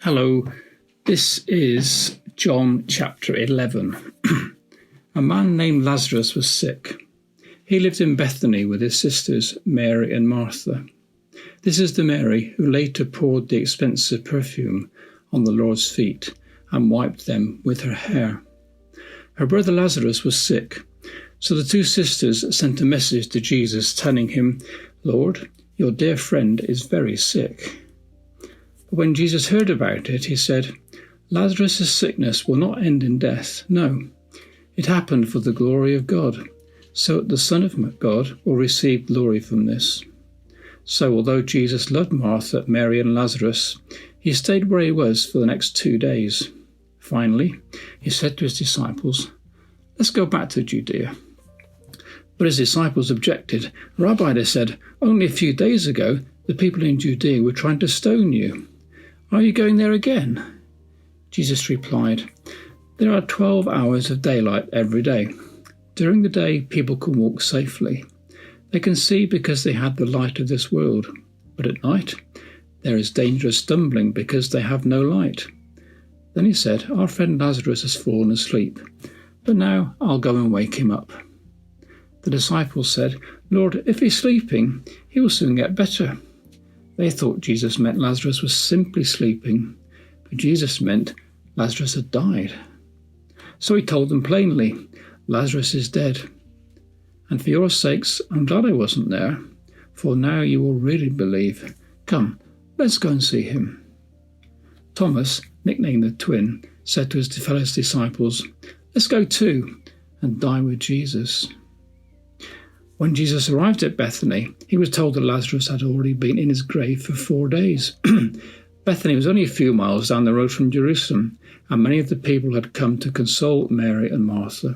Hello, this is John chapter 11. A man named Lazarus was sick. He lived in Bethany with his sisters Mary and Martha. This is the Mary who later poured the expensive perfume on the Lord's feet and wiped them with her hair. Her brother Lazarus was sick, so the two sisters sent a message to Jesus telling him, "Lord, your dear friend is very sick." But when Jesus heard about it, he said, "Lazarus' sickness will not end in death. No, it happened for the glory of God, so that the Son of God will receive glory from this." So although Jesus loved Martha, Mary and Lazarus, he stayed where he was for the next 2 days. Finally, he said to his disciples, "Let's go back to Judea." But his disciples objected. "Rabbi," they said, "only a few days ago the people in Judea were trying to stone you. Are you going there again?" Jesus replied, "There are 12 hours of daylight every day. During the day, people can walk safely. They can see because they have the light of this world. But at night, there is dangerous stumbling because they have no light." Then he said, "Our friend Lazarus has fallen asleep, but now I'll go and wake him up." The disciples said, "Lord, if he's sleeping, he will soon get better." They thought Jesus meant Lazarus was simply sleeping, but Jesus meant Lazarus had died. So he told them plainly, "Lazarus is dead. And for your sakes, I'm glad I wasn't there, for now you will really believe. Come, let's go and see him." Thomas, nicknamed the twin, said to his fellow disciples, "Let's go too and die with Jesus." When Jesus arrived at Bethany, he was told that Lazarus had already been in his grave for 4 days. Bethany was only a few miles down the road from Jerusalem, and many of the people had come to console Mary and Martha.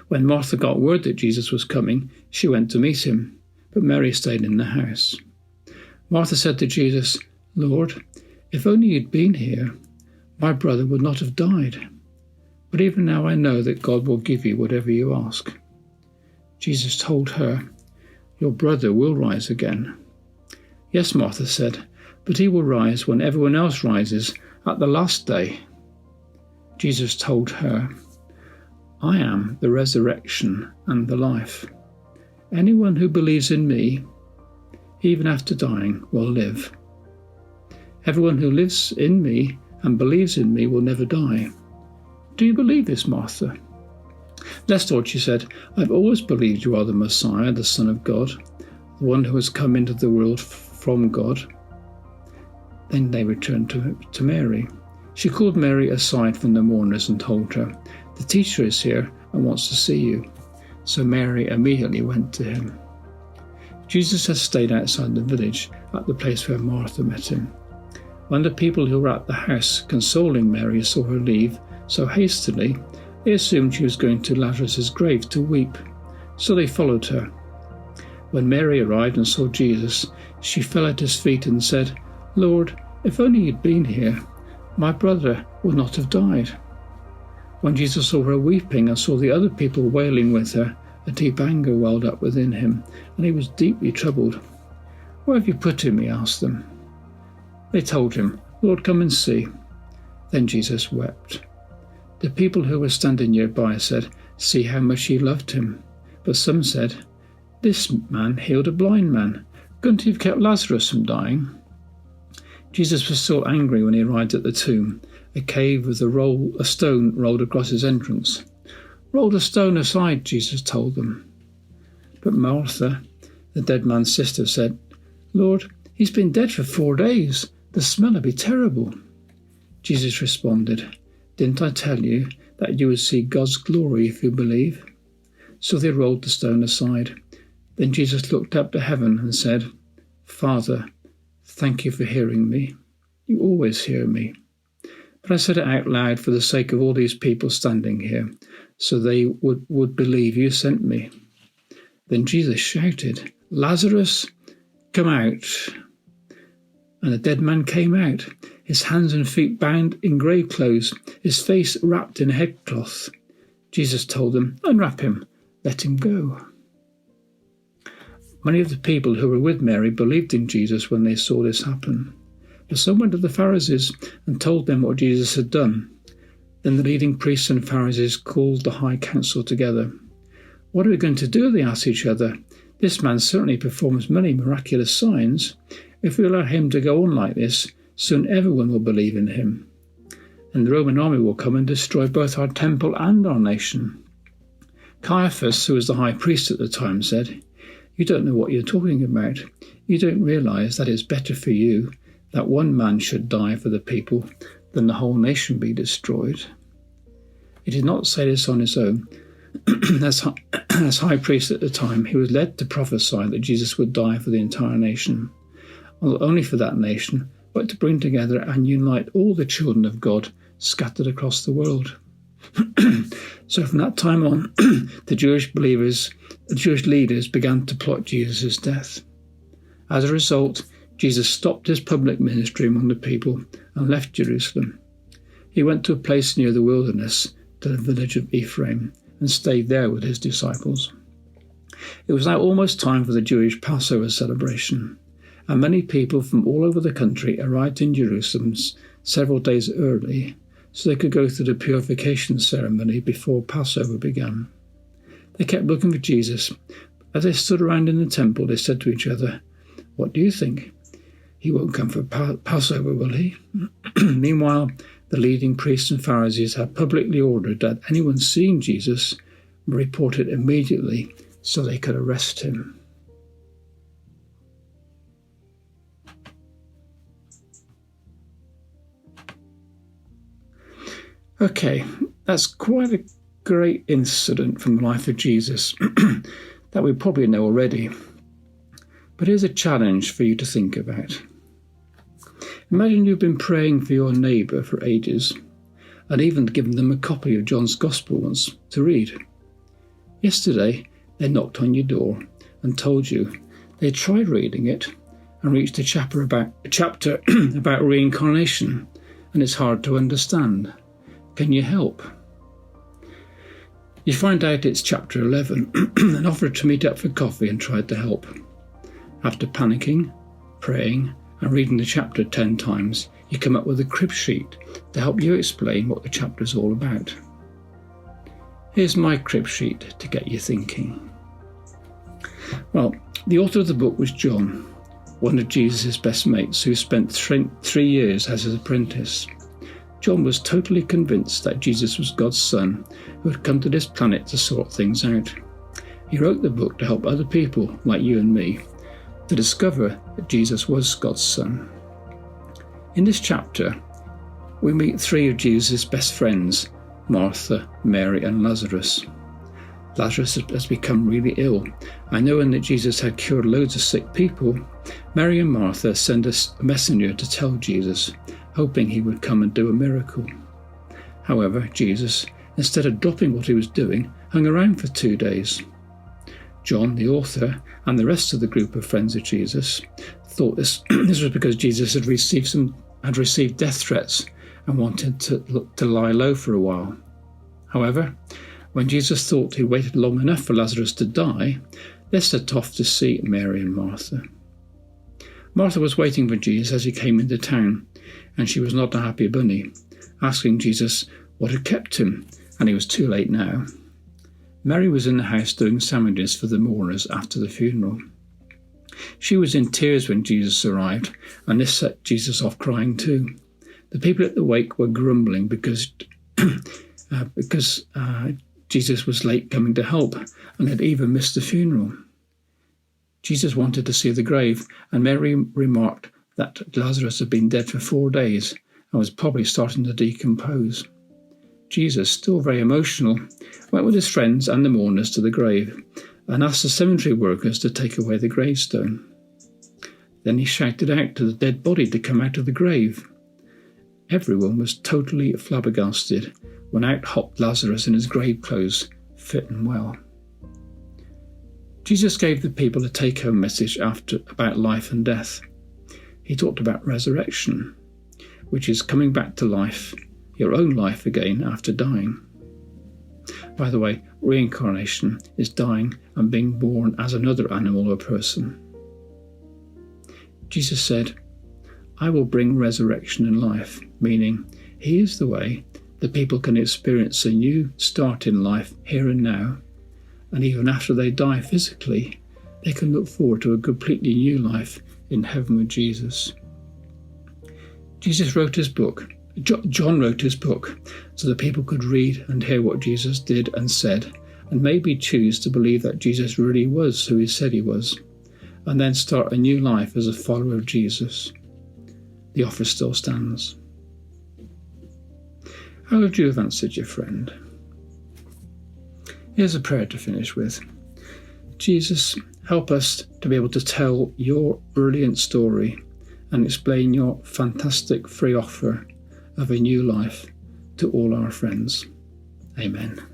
When Martha got word that Jesus was coming, she went to meet him, but Mary stayed in the house. Martha said to Jesus, "Lord, if only you'd been here, my brother would not have died. But even now I know that God will give you whatever you ask." Jesus told her, "Your brother will rise again." "Yes," Martha said, "but he will rise when everyone else rises at the last day." Jesus told her, "I am the resurrection and the life. Anyone who believes in me, even after dying, will live. Everyone who lives in me and believes in me will never die. Do you believe this, Martha?" "Yes, Lord," she said, "I've always believed you are the Messiah, the Son of God, the one who has come into the world from God." Then they returned to Mary. She called Mary aside from the mourners and told her, "The teacher is here and wants to see you." So Mary immediately went to him. Jesus had stayed outside the village at the place where Martha met him. When the people who were at the house consoling Mary saw her leave so hastily, they assumed she was going to Lazarus' grave to weep, so they followed her. When Mary arrived and saw Jesus, she fell at his feet and said, "Lord, if only you'd been here, my brother would not have died." When Jesus saw her weeping and saw the other people wailing with her, a deep anger welled up within him, and he was deeply troubled. "Where have you put him?" he asked them. They told him, "Lord, come and see." Then Jesus wept. The people who were standing nearby said, "See how much he loved him." But some said, "This man healed a blind man. Couldn't he have kept Lazarus from dying?" Jesus was still angry when he arrived at the tomb, a cave with a stone rolled across his entrance. "Roll the stone aside," Jesus told them. But Martha, the dead man's sister, said, "Lord, he's been dead for 4 days. The smell would be terrible." Jesus responded, "Didn't I tell you that you would see God's glory if you believe?" So they rolled the stone aside. Then Jesus looked up to heaven and said, "Father, thank you for hearing me. You always hear me. But I said it out loud for the sake of all these people standing here, so they would believe you sent me." Then Jesus shouted, "Lazarus, come out." And the dead man came out, his hands and feet bound in grave clothes, his face wrapped in a headcloth. Jesus told them, "Unwrap him, let him go." Many of the people who were with Mary believed in Jesus when they saw this happen. But some went to the Pharisees and told them what Jesus had done. Then the leading priests and Pharisees called the high council together. "What are we going to do?" they asked each other. "This man certainly performs many miraculous signs. If we allow him to go on like this, soon everyone will believe in him. And the Roman army will come and destroy both our temple and our nation." Caiaphas, who was the high priest at the time, said, "You don't know what you're talking about. You don't realize that it's better for you that one man should die for the people than the whole nation be destroyed." He did not say this on his own. As high priest at the time, he was led to prophesy that Jesus would die for the entire nation. Not only for that nation, but to bring together and unite all the children of God scattered across the world. So from that time on, the Jewish leaders began to plot Jesus' death. As a result, Jesus stopped his public ministry among the people and left Jerusalem. He went to a place near the wilderness, to the village of Ephraim, and stayed there with his disciples. It was now almost time for the Jewish Passover celebration, and many people from all over the country arrived in Jerusalem several days early so they could go through the purification ceremony before Passover began. They kept looking for Jesus. As they stood around in the temple, they said to each other, "What do you think? He won't come for Passover, will he?" Meanwhile, the leading priests and Pharisees had publicly ordered that anyone seeing Jesus report it immediately so they could arrest him. Okay, that's quite a great incident from the life of Jesus that we probably know already. But here's a challenge for you to think about. Imagine you've been praying for your neighbour for ages and even given them a copy of John's Gospel once to read. Yesterday, they knocked on your door and told you they tried reading it and reached a chapter about reincarnation, and it's hard to understand. Can you help? You find out it's chapter 11 and offered to meet up for coffee and tried to help. After panicking, praying, and reading the chapter 10 times, you come up with a crib sheet to help you explain what the chapter is all about. Here's my crib sheet to get you thinking. Well, the author of the book was John, one of Jesus' best mates who spent 3 years as his apprentice. John was totally convinced that Jesus was God's son who had come to this planet to sort things out. He wrote the book to help other people, like you and me, to discover that Jesus was God's son. In this chapter, we meet 3 of Jesus' best friends, Martha, Mary and Lazarus. Lazarus has become really ill, and knowing that Jesus had cured loads of sick people, Mary and Martha send a messenger to tell Jesus, hoping he would come and do a miracle. However, Jesus, instead of dropping what he was doing, hung around for 2 days. John, the author, and the rest of the group of friends of Jesus thought this was because Jesus had received death threats and wanted to lie low for a while. However, when Jesus thought he waited long enough for Lazarus to die, they set off to see Mary and Martha. Martha was waiting for Jesus as he came into town, and she was not a happy bunny, asking Jesus what had kept him, and he was too late now. Mary was in the house doing sandwiches for the mourners after the funeral. She was in tears when Jesus arrived, and this set Jesus off crying too. The people at the wake were grumbling because Jesus was late coming to help and had even missed the funeral. Jesus wanted to see the grave, and Mary remarked that Lazarus had been dead for 4 days and was probably starting to decompose. Jesus, still very emotional, went with his friends and the mourners to the grave and asked the cemetery workers to take away the gravestone. Then he shouted out to the dead body to come out of the grave. Everyone was totally flabbergasted when out hopped Lazarus in his grave clothes, fit and well. Jesus gave the people a take-home message about life and death. He talked about resurrection, which is coming back to life, your own life again after dying. By the way, reincarnation is dying and being born as another animal or person. Jesus said, I will bring resurrection and life, meaning he is the way that people can experience a new start in life here and now, and even after they die physically, they can look forward to a completely new life in heaven with Jesus. Jesus wrote his book. John wrote his book so that people could read and hear what Jesus did and said, and maybe choose to believe that Jesus really was who he said he was, and then start a new life as a follower of Jesus. The offer still stands. How would you have answered your friend? Here's a prayer to finish with. Jesus, help us to be able to tell your brilliant story and explain your fantastic free offer of a new life to all our friends. Amen.